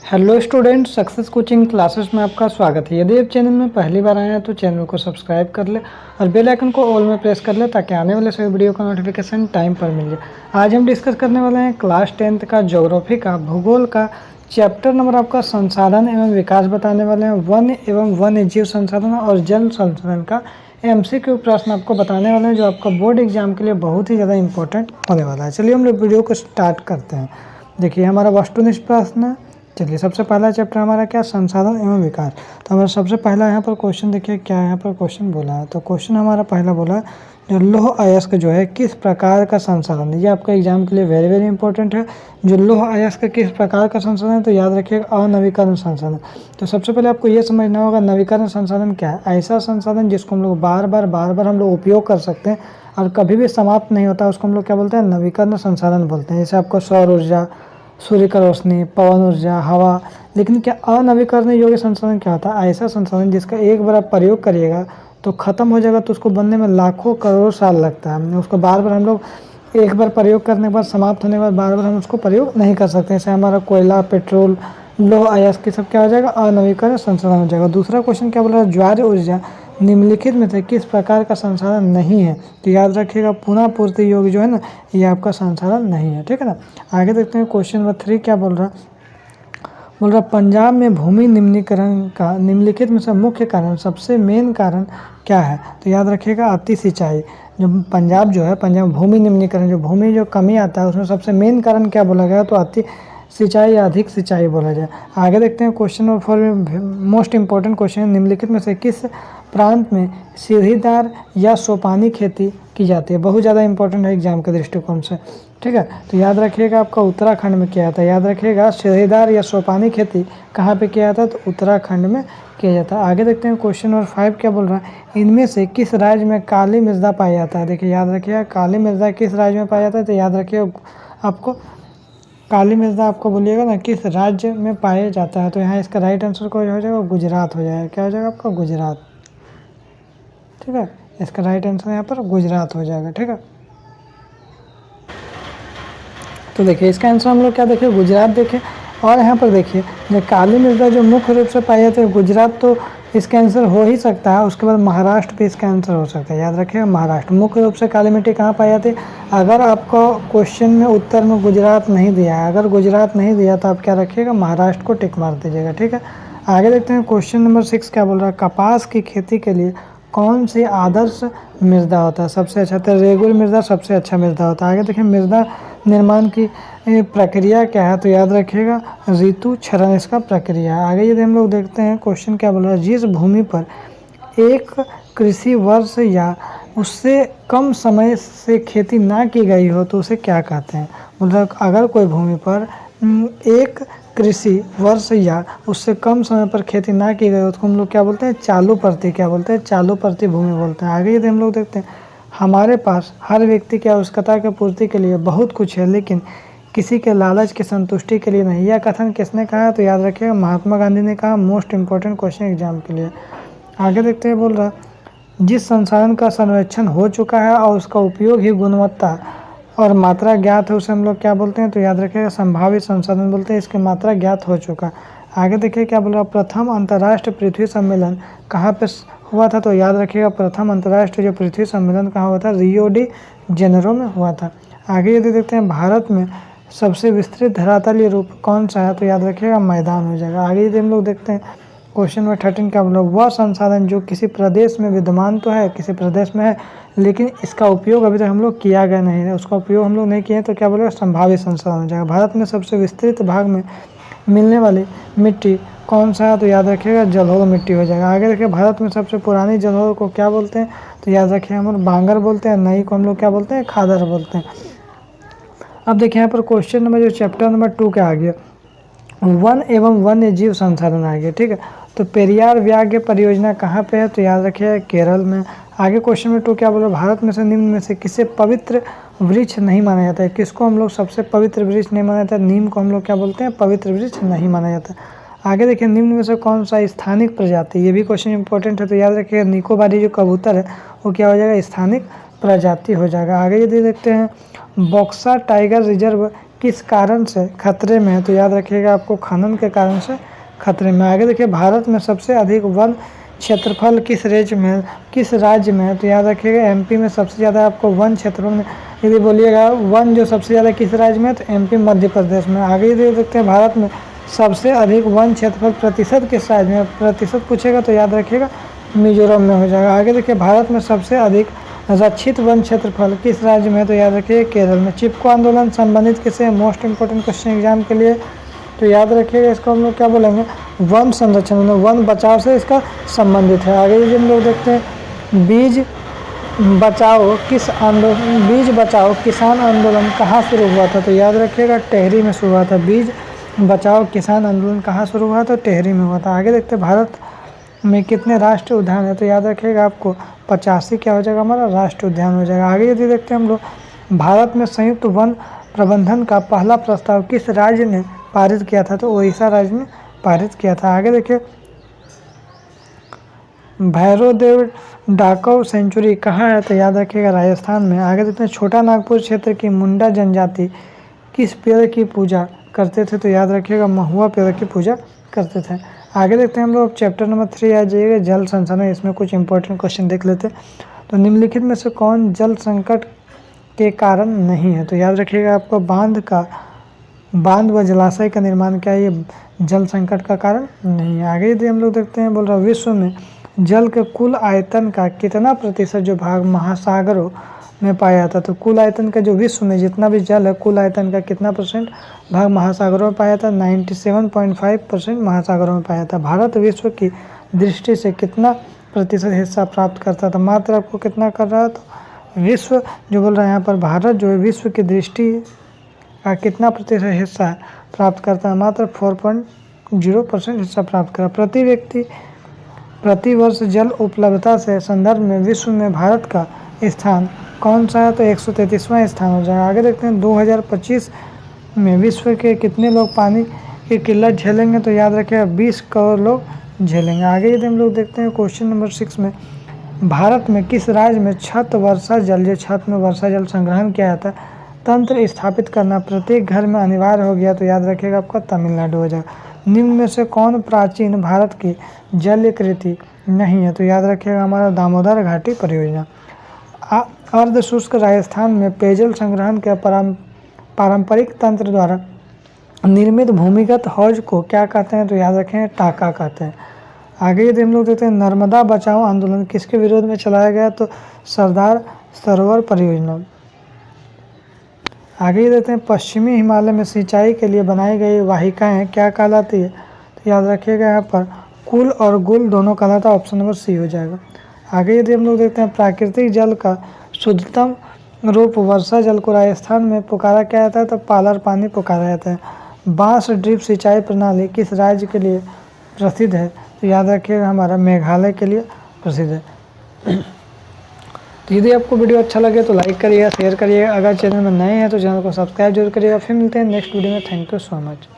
Hello student, success coaching classes में आपका स्वागत है। यदि आप चैनल में पहली बार आए हैं तो चैनल को सब्सक्राइब कर ले और बेल आइकन को ऑल में प्रेस कर ले ताकि आने वाले सभी वीडियो का नोटिफिकेशन टाइम पर मिल जाए। आज हम डिस्कस करने वाले हैं क्लास 10th का ज्योग्राफी का भूगोल का चैप्टर नंबर आपका संसाधन एवं विकास बताने वाले हैं। वन एवं वन्य जीव संसाधन और जल संसाधन का MCQ प्रश्न आपको बताने वाले हैं जो आपका बोर्ड एग्जाम के लिए बहुत ही ज़्यादा इंपॉर्टेंट होने वाला है। चलिए हम लोग वीडियो को स्टार्ट करते हैं। देखिए हमारा वस्तुनिष्ठ प्रश्न है। चलिए सबसे पहला चैप्टर हमारा क्या, संसाधन एवं विकास। तो हमारा सबसे पहला यहाँ पर क्वेश्चन देखिए क्या यहाँ पर क्वेश्चन बोला है। तो क्वेश्चन हमारा पहला बोला है जो लौह अयस्क जो है किस प्रकार का संसाधन है। ये आपका एग्जाम के लिए वेरी वेरी इंपॉर्टेंट है। जो लौह अयस्क किस प्रकार का संसाधन है तो याद रखिएगा अनवीकरण संसाधन। तो सबसे पहले आपको ये समझना होगा नवीकरण संसाधन क्या है। ऐसा संसाधन जिसको हम लोग बार बार हम लोग उपयोग कर सकते हैं और कभी भी समाप्त नहीं होता, उसको हम लोग क्या बोलते हैं, नवीकरण संसाधन बोलते हैं। जैसे आपको सौर ऊर्जा, सूर्य का रोशनी, पवन ऊर्जा, हवा। लेकिन क्या अनवीकरणीय योग्य संसाधन क्या होता है, ऐसा संसाधन जिसका एक बार आप प्रयोग करिएगा तो खत्म हो जाएगा, तो उसको बनने में लाखों करोड़ साल लगता है। उसको बार बार हम लोग एक बार प्रयोग करने के बाद, समाप्त होने के बाद बार बार हम उसको प्रयोग नहीं कर सकते। जैसे हमारा कोयला, पेट्रोल, लौह अयस्क सब क्या हो जाएगा, अनवीकरणीय संसाधन हो जाएगा। दूसरा क्वेश्चन क्या बोल रहा है, ज्वार ऊर्जा निम्नलिखित में से किस प्रकार का संसाधन नहीं है। तो याद रखिएगा पुनः पूर्ति योग्य जो है ना, ये आपका संसाधन नहीं है। ठीक है ना। आगे देखते हैं क्वेश्चन नंबर 3 क्या बोल रहा है। बोल रहा पंजाब में भूमि निम्नीकरण का निम्नलिखित में से मुख्य कारण, सबसे मेन कारण क्या है। तो याद रखिएगा अति सिंचाई। जो पंजाब जो है, पंजाब भूमि निम्नीकरण, जो भूमि जो कमी आता है उसमें सबसे मेन कारण क्या बोला गया, तो अति सिंचाई या अधिक सिंचाई बोला जाए। आगे देखते हैं क्वेश्चन नंबर 4 में मोस्ट इंपॉर्टेंट क्वेश्चन है, निम्नलिखित में से किस प्रांत में सीढ़ीदार या सोपानी खेती की जाती है। बहुत ज़्यादा इंपॉर्टेंट है एग्जाम के दृष्टिकोण से। ठीक है, तो याद रखिएगा आपका उत्तराखंड में किया जाता है। याद रखिएगा सीढ़ीदार या सोपानी खेती कहाँ पे किया जाता है, तो उत्तराखंड में किया जाता है। आगे देखते हैं क्वेश्चन नंबर 5 क्या बोल रहा है, इनमें से किस राज्य में काली मृदा पाया जाता है। देखिए याद रखिएगा काली मृदा किस राज्य में पाया जाता है। तो याद रखिएगा आपको काली मृदा आपको बोलिएगा ना किस राज्य में पाया जाता है। तो यहाँ इसका राइट आंसर को हो जाएगा गुजरात हो जाएगा। क्या हो जाएगा आपका, गुजरात। ठीक है, इसका राइट आंसर यहाँ पर गुजरात हो जाएगा। ठीक है, तो देखिए इसका आंसर हम लोग क्या देखें, गुजरात देखें। और यहाँ पर देखिए जो काली मृदा जो मुख्य रूप से पाई जाती है गुजरात, तो इसका आंसर हो ही सकता है। उसके बाद महाराष्ट्र भी इसका आंसर हो सकता है। याद रखिएगा महाराष्ट्र मुख्य रूप से काली मिट्टी कहाँ पाई जाती है। अगर आपको क्वेश्चन में उत्तर में गुजरात नहीं दिया है, अगर गुजरात नहीं दिया तो आप क्या रखिएगा, महाराष्ट्र को टिक मार दीजिएगा। ठीक है, आगे देखते हैं क्वेश्चन नंबर 6 क्या बोल रहा है, कपास की खेती के लिए कौन सी आदर्श मृदा होता है सबसे अच्छा। तो रेगुलर मृदा सबसे अच्छा मृदा होता है। आगे देखिए मृदा निर्माण की प्रक्रिया क्या है। तो याद रखिएगा ऋतु क्षरण इसका प्रक्रिया है। आगे यदि हम लोग देखते हैं क्वेश्चन क्या बोल रहा है, जिस भूमि पर एक कृषि वर्ष या उससे कम समय से खेती ना की गई हो तो उसे क्या कहते हैं। मतलब अगर कोई भूमि पर एक कृषि वर्ष या उससे कम समय पर खेती ना की गई हो तो हम लोग क्या बोलते हैं, चालू प्रति, क्या बोलते हैं, चालू प्रति भूमि बोलते हैं। आगे यदि हम लोग देखते हैं, हमारे पास हर व्यक्ति की आवश्यकता की पूर्ति के लिए बहुत कुछ है लेकिन किसी के लालच की संतुष्टि के लिए नहीं। यह कथन किसने कहा है। तो याद रखिएगा महात्मा गांधी ने कहा। मोस्ट इंपॉर्टेंट क्वेश्चन एग्जाम के लिए। आगे देखते हैं बोल रहा जिस संसाधन का सर्वेक्षण हो चुका है और उसका उपयोग ही गुणवत्ता और मात्रा ज्ञात है उसे हम लोग क्या बोलते हैं। तो याद रखिएगा संभावित संसाधन बोलते हैं, इसकी मात्रा ज्ञात हो चुका। आगे देखिए क्या बोल रहा, प्रथम अंतर्राष्ट्रीय पृथ्वी सम्मेलन कहाँ पे हुआ था। तो याद रखिएगा प्रथम अंतर्राष्ट्रीय जो पृथ्वी सम्मेलन कहाँ हुआ था, रियो डी जेनेरो में हुआ था। आगे यदि देखते हैं भारत में सबसे विस्तृत धरातलीय रूप कौन सा है। तो याद रखिएगा मैदान हो जाएगा। आगे यदि हम लोग देखते हैं क्वेश्चन नंबर 13 क्या बोला, वह संसाधन जो किसी प्रदेश में विद्यमान तो है, किसी प्रदेश में है लेकिन इसका उपयोग अभी तक हम लोग किया गया नहीं है, उसका उपयोग हम लोग नहीं किए तो क्या बोलेगा, संभावित संसाधन हो जाएगा। भारत में सबसे विस्तृत भाग में मिलने वाली मिट्टी कौन सा है। तो याद रखिएगा जलोढ़ मिट्टी हो जाएगा। आगे देखिए भारत में सबसे पुरानी जलोढ़ को क्या बोलते हैं। तो याद रखिए हम लोग बांगर बोलते हैं, नई को हम लोग क्या बोलते हैं, खादर बोलते हैं। अब देखिए यहाँ पर क्वेश्चन नंबर जो चैप्टर नंबर 2 के आगे वन एवं वन्य जीव संसाधन आ गया। ठीक है, तो पेरियार व्याघ्र परियोजना कहाँ पे है। तो याद रखिए केरल में। आगे क्वेश्चन नंबर 2 क्या बोला, भारत में से निम्न में से किसे पवित्र वृक्ष नहीं माना जाता है। किसको हम लोग सबसे पवित्र वृक्ष नहीं माना जाता है, नीम को हम लोग क्या बोलते हैं, पवित्र वृक्ष नहीं माना जाता। आगे देखिए निम्न में से कौन सा स्थानिक प्रजाति, ये भी क्वेश्चन इंपॉर्टेंट है। तो याद रखिए निकोबारी जो कबूतर है वो क्या हो जाएगा, स्थानिक प्रजाति हो जाएगा। आगे यदि देखते हैं बॉक्सा टाइगर रिजर्व किस कारण से खतरे में है, तो याद रखिएगा आपको खनन के कारण से खतरे में। आगे देखिए भारत में सबसे अधिक वन क्षेत्रफल किस राज्य में है, तो याद रखिएगा एमपी में सबसे ज़्यादा आपको वन क्षेत्रों में, यदि बोलिएगा वन जो सबसे ज़्यादा किस राज्य में है, तो एमपी मध्य प्रदेश में। आगे देख सकते हैं भारत में सबसे अधिक वन क्षेत्रफल प्रतिशत किस राज्य में, प्रतिशत पूछेगा तो याद रखिएगा मिजोरम में हो जाएगा। आगे देखिए भारत में सबसे अधिक रक्षित वन क्षेत्रफल किस राज्य में है, तो याद रखिए केरल में। चिपको आंदोलन संबंधित किससे, मोस्ट इंपोर्टेंट क्वेश्चन एग्जाम के लिए, तो याद रखिएगा इसको हम लोग क्या बोलेंगे, वन संरक्षण, वन बचाव से इसका संबंधित है। आगे हम लोग देखते हैं बीज बचाओ किसान आंदोलन कहाँ शुरू हुआ था, तो याद रखिएगा टेहरी में शुरू हुआ था। बीज बचाओ किसान आंदोलन कहाँ शुरू हुआ था, टेहरी में हुआ था। आगे देखते हैं भारत में कितने राष्ट्रीय उद्यान है, तो याद रखिएगा आपको 85 क्या हो जाएगा हमारा राष्ट्रीय उद्यान हो जाएगा। आगे यदि देखते हैं हम लोग भारत में संयुक्त वन प्रबंधन का पहला प्रस्ताव किस राज्य ने पारित किया था, तो उड़ीसा राज्य ने पारित किया था। आगे देखिए भैरोदेव डाकऊ सेंचुरी कहाँ है, तो याद रखिएगा राजस्थान में। आगे देखते हैं छोटा नागपुर क्षेत्र की मुंडा जनजाति किस पेड़ की पूजा करते थे, तो याद रखिएगा महुआ पेड़ की पूजा करते थे। आगे देखते हैं हम लोग चैप्टर नंबर 3 आ जाइएगा जल संसाधन, इसमें कुछ इंपॉर्टेंट क्वेश्चन देख लेते हैं। तो निम्नलिखित में से कौन जल संकट के कारण नहीं है, तो याद रखिएगा आपको बांध व जलाशय का निर्माण क्या है, ये जल संकट का कारण नहीं है। आगे यदि हम लोग देखते हैं बोल रहा विश्व में जल के कुल आयतन का कितना प्रतिशत जो भाग महासागरों में पाया जाता है, तो कुल आयतन का जो विश्व में जितना भी जल है कुल आयतन का कितना परसेंट भाग महासागरों में पाया जाता है, 97.5% महासागरों में पाया जाता है। भारत विश्व की दृष्टि से कितना प्रतिशत हिस्सा प्राप्त करता था, मात्र आपको कितना कर रहा है, तो विश्व जो बोल रहा है यहाँ पर भारत जो है विश्व की दृष्टि का कितना प्रतिशत हिस्सा प्राप्त करता है, मात्र 4.0% हिस्सा प्राप्त करा। प्रति व्यक्ति प्रति वर्ष जल उपलब्धता से संदर्भ में विश्व में भारत का स्थान कौन सा है, तो 133वां स्थान हो जाएगा। आगे देखते हैं 2025 में विश्व के कितने लोग पानी की किल्लत झेलेंगे, तो याद रखिएगा 20 करोड़ लोग झेलेंगे। आगे यदि हम लोग देखते हैं क्वेश्चन नंबर 6 में भारत में किस राज्य में छत में वर्षा जल संग्रहण किया जाता है तंत्र स्थापित करना प्रत्येक घर में अनिवार्य हो गया, तो याद रखिएगा आपका तमिलनाडु हो जाएगा। निम्न में से कौन प्राचीन भारत की जल कृति नहीं है, तो याद रखिएगा हमारा दामोदर घाटी परियोजना। अर्ध शुष्क राजस्थान में पेयजल संग्रहण के पारंपरिक तंत्र द्वारा निर्मित भूमिगत हौज को क्या कहते हैं, तो याद रखें टाका कहते हैं। आगे यदि हम लोग देखते हैं नर्मदा बचाओ आंदोलन किसके विरोध में चलाया गया, तो सरदार सरोवर परियोजना। आगे देते हैं पश्चिमी हिमालय में सिंचाई के लिए बनाई गई वाहिकाएं क्या कहलाती है, तो याद रखिएगा यहाँ पर कुल और गुल दोनों कहलाता है, ऑप्शन नंबर सी हो जाएगा। आगे यदि हम लोग देखते हैं प्राकृतिक जल का शुद्धतम रूप वर्षा जल को राजस्थान में पुकारा क्या जाता है, तो पालर पानी पुकारा जाता है। बांस ड्रिप सिंचाई प्रणाली किस राज्य के लिए प्रसिद्ध है, तो याद रखिएगा हमारा मेघालय के लिए प्रसिद्ध है। तो यदि आपको वीडियो अच्छा लगे तो लाइक करिएगा, शेयर करिएगा, अगर चैनल में नए हैं तो चैनल को सब्सक्राइब जरूर करिएगा। फिर मिलते हैं नेक्स्ट वीडियो में। Thank you so much.